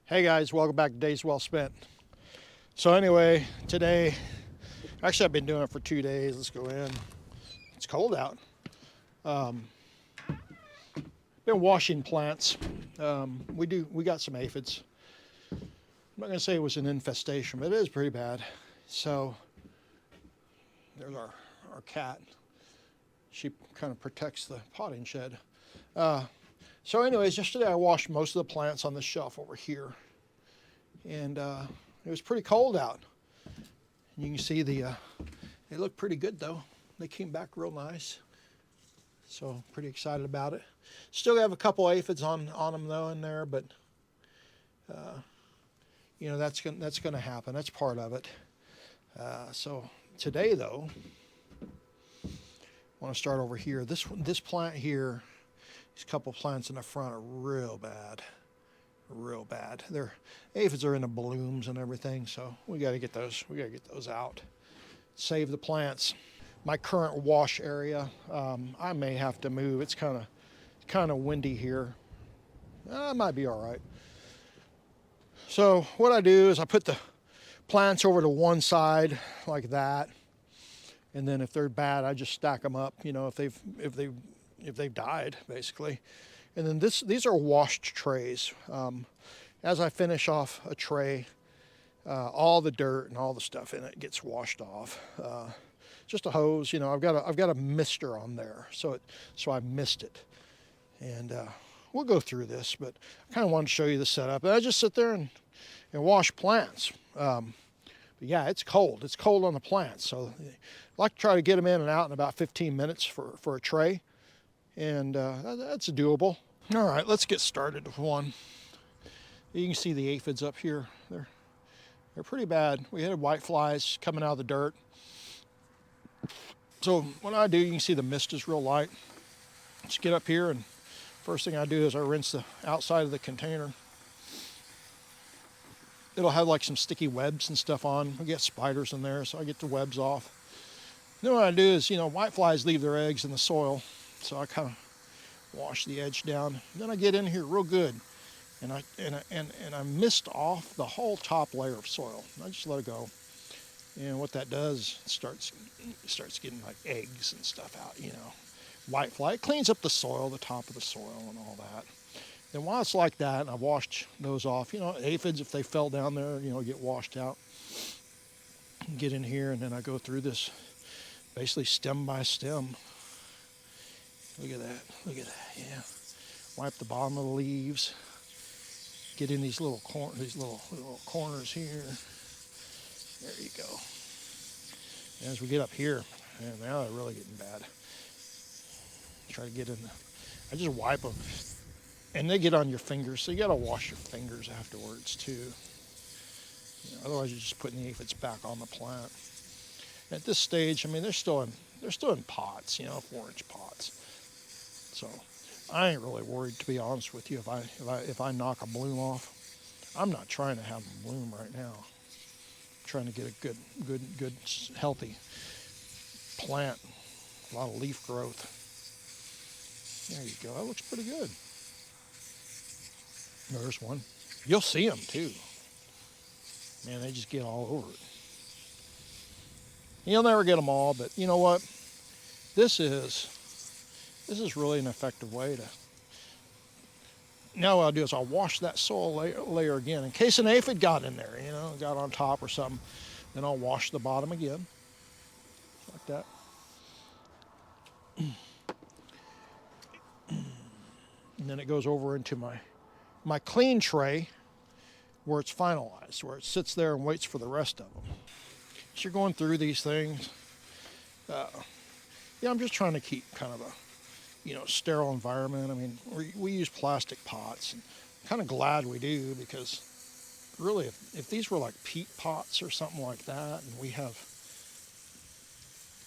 Hey guys, welcome back to Days Well Spent. So anyway, today, actually I've been doing it for 2 days. Let's go in. It's cold out. Um, been washing plants. We got some aphids. I'm not gonna say it was an infestation, but it is pretty bad. So there's our cat. She kind of protects the potting shed. So anyways, yesterday I washed most of the plants on this shelf over here. And it was pretty cold out. And you can see they look pretty good though. They came back real nice. So pretty excited about it. Still have a couple aphids on them though in there, but you know that's gonna happen. That's part of it. So today though, I want to start over here. This plant here, these couple plants in the front are real bad. Real bad. Their aphids are in the blooms and everything, so we got to get those. We got to get those out. Save the plants. My current wash area, I may have to move. It's kind of windy here. It might be all right. So what I do is I put the plants over to one side like that, and then if they're bad, I just stack them up. You know, if they've died basically. And then these are washed trays. As I finish off a tray, all the dirt and all the stuff in it gets washed off. Just a hose, you know. I've got a mister on there, so I mist it. And we'll go through this, but I kind of wanted to show you the setup. And I just sit there and wash plants. But yeah, it's cold. It's cold on the plants, so I like to try to get them in and out in about 15 minutes for a tray. And that's doable. All right, let's get started with one. You can see the aphids up here. They're pretty bad. We had white flies coming out of the dirt. So what I do, you can see the mist is real light. Just get up here, and first thing I do is I rinse the outside of the container. It'll have like some sticky webs and stuff on. We get spiders in there, so I get the webs off. Then what I do is, you know, white flies leave their eggs in the soil, so I kind of wash the edge down. Then I get in here real good, and I mist off the whole top layer of soil. I just let it go, and what that does, it starts getting like eggs and stuff out. You know, white fly, it cleans up the soil, the top of the soil, and all that. And while it's like that, and I've washed those off, you know, aphids, if they fell down there, you know, get washed out. Get in here, and then I go through this, basically stem by stem. Look at that, yeah. Wipe the bottom of the leaves. Get in these little corners here. There you go. And as we get up here, man, now they're really getting bad. Try to get in I just wipe them. And they get on your fingers, so you gotta wash your fingers afterwards too. You know, otherwise you're just putting the aphids back on the plant. At this stage, I mean, they're still in pots, you know, 4-inch pots. So I ain't really worried, to be honest with you. If I knock a bloom off, I'm not trying to have them bloom right now. I'm trying to get a good healthy plant, a lot of leaf growth. There you go. That looks pretty good. There's one. You'll see them too. Man, they just get all over it. You'll never get them all, but you know what? This is really an effective way to. Now what I'll do is I'll wash that soil layer again in case an aphid got in there, you know, got on top or something. Then I'll wash the bottom again, like that. And then it goes over into my clean tray where it's finalized, where it sits there and waits for the rest of them. So you're going through these things. Yeah, I'm just trying to keep kind of a, you know, sterile environment. I mean, we use plastic pots. And I'm kind of glad we do, because really, if these were like peat pots or something like that, and we have,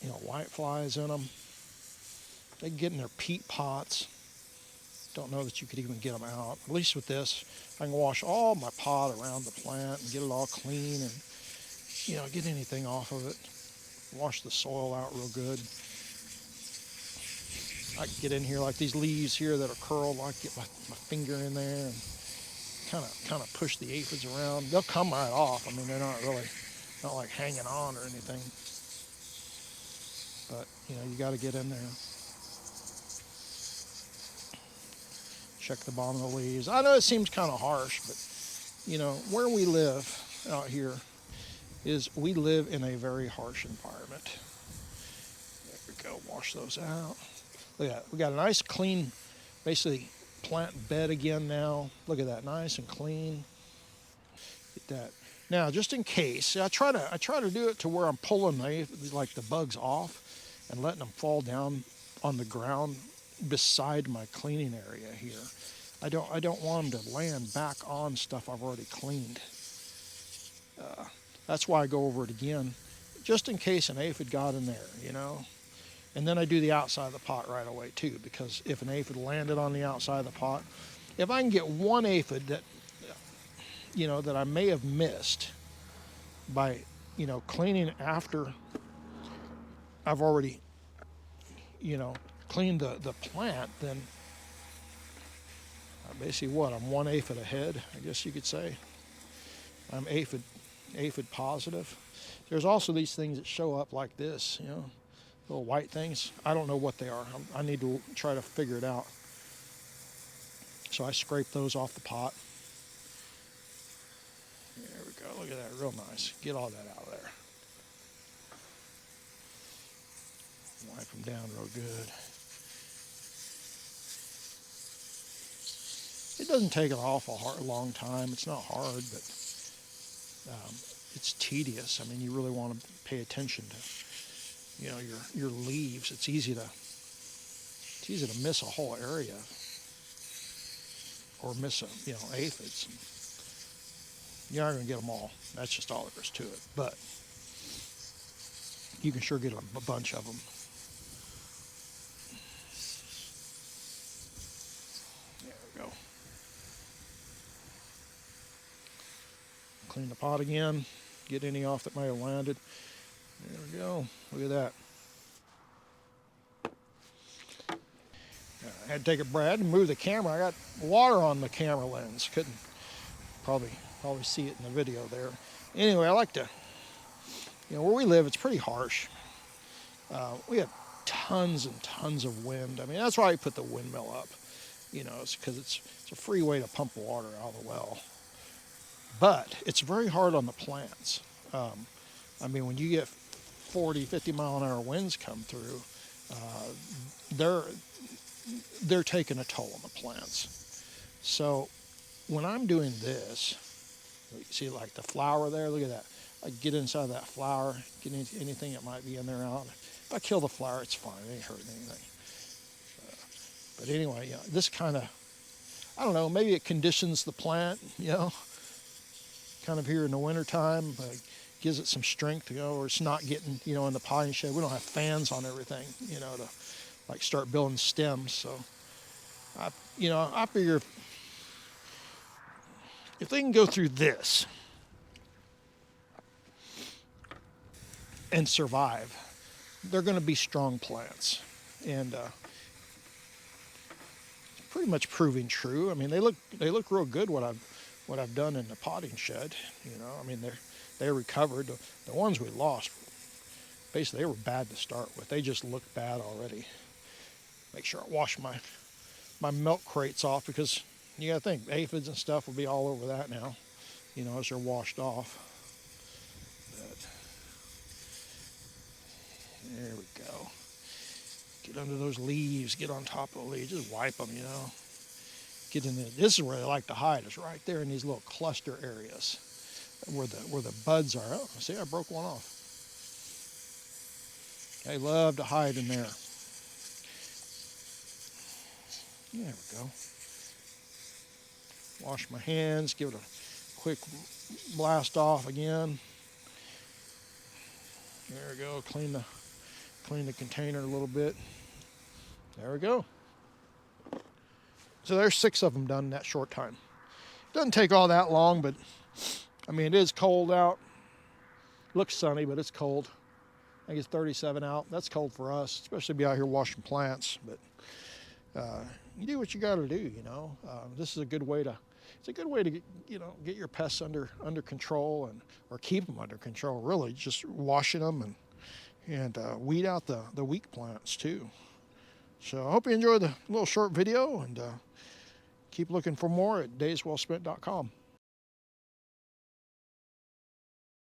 you know, white flies in them, they get in their peat pots. Don't know that you could even get them out. At least with this, I can wash all my pot around the plant and get it all clean, and, you know, get anything off of it. Wash the soil out real good. I can get in here like these leaves here that are curled. I can get my finger in there and kind of push the aphids around. They'll come right off. I mean, they're not like hanging on or anything. But you got to get in there. Check the bottom of the leaves. I know it seems kind of harsh, but where we live out here is we live in a very harsh environment. There we go. Wash those out. Look at that. We got a nice clean, basically plant bed again now. Look at that, nice and clean. Get that. Now, just in case, I try to do it to where I'm pulling the bugs off and letting them fall down on the ground beside my cleaning area here. I don't want them to land back on stuff I've already cleaned. That's why I go over it again, just in case an aphid got in there, And then I do the outside of the pot right away too, because if an aphid landed on the outside of the pot, if I can get one aphid that, that I may have missed by, cleaning after I've already, cleaned the plant, then basically I'm one aphid ahead, I guess you could say. I'm aphid positive. There's also these things that show up like this, little white things. I don't know what they are. I need to try to figure it out. So I scrape those off the pot. There we go. Look at that. Real nice. Get all that out of there. Wipe them down real good. It doesn't take an long time. It's not hard, but it's tedious. I mean, you really want to pay attention to, your leaves. It's easy to miss a whole area, or miss aphids. You're not going to get them all. That's just all there is to it. But you can sure get a bunch of them. There we go. Clean the pot again. Get any off that might have landed. There we go. Look at that. I had to take a breath and move the camera. I got water on the camera lens. Couldn't probably see it in the video there. Anyway, I like to, where we live, it's pretty harsh. We have tons and tons of wind. I mean, that's why I put the windmill up. It's because it's a free way to pump water out of the well. But it's very hard on the plants. I mean, when you get 40, 50 mile an hour winds come through, they're taking a toll on the plants. So when I'm doing this, you see like the flower there, look at that. I get inside that flower, get anything that might be in there out. If I kill the flower, it's fine, it ain't hurting anything. But anyway, this kind of, I don't know, maybe it conditions the plant, kind of here in the wintertime, gives it some strength, or it's not getting, in the potting shed. We don't have fans on everything, to like start building stems. So, I figure if they can go through this and survive, they're going to be strong plants. And it's pretty much proving true. I mean, they look real good. What I've done in the potting shed, I mean, they recovered. The ones we lost, basically, they were bad to start with. They just looked bad already. Make sure I wash my milk crates off, because you got to think aphids and stuff will be all over that now, as they're washed off. But there we go. Get under those leaves. Get on top of the leaves. Just wipe them, Get in there. This is where they like to hide. It's right there in these little cluster areas where the buds are. Oh, see, I broke one off. They love to hide in there. There we go. Wash my hands. Give it a quick blast off again. There we go. Clean the container a little bit. There we go. So there's 6 of them done in that short time. Doesn't take all that long, but I mean, it is cold out. Looks sunny, but it's cold. I think it's 37 out. That's cold for us, especially be out here washing plants. But you do what you got to do, This is a good way to it's a good way to get your pests under control, and or keep them under control. Really, just washing them and weed out the weak plants too. So I hope you enjoyed the little short video, and keep looking for more at dayswellspent.com.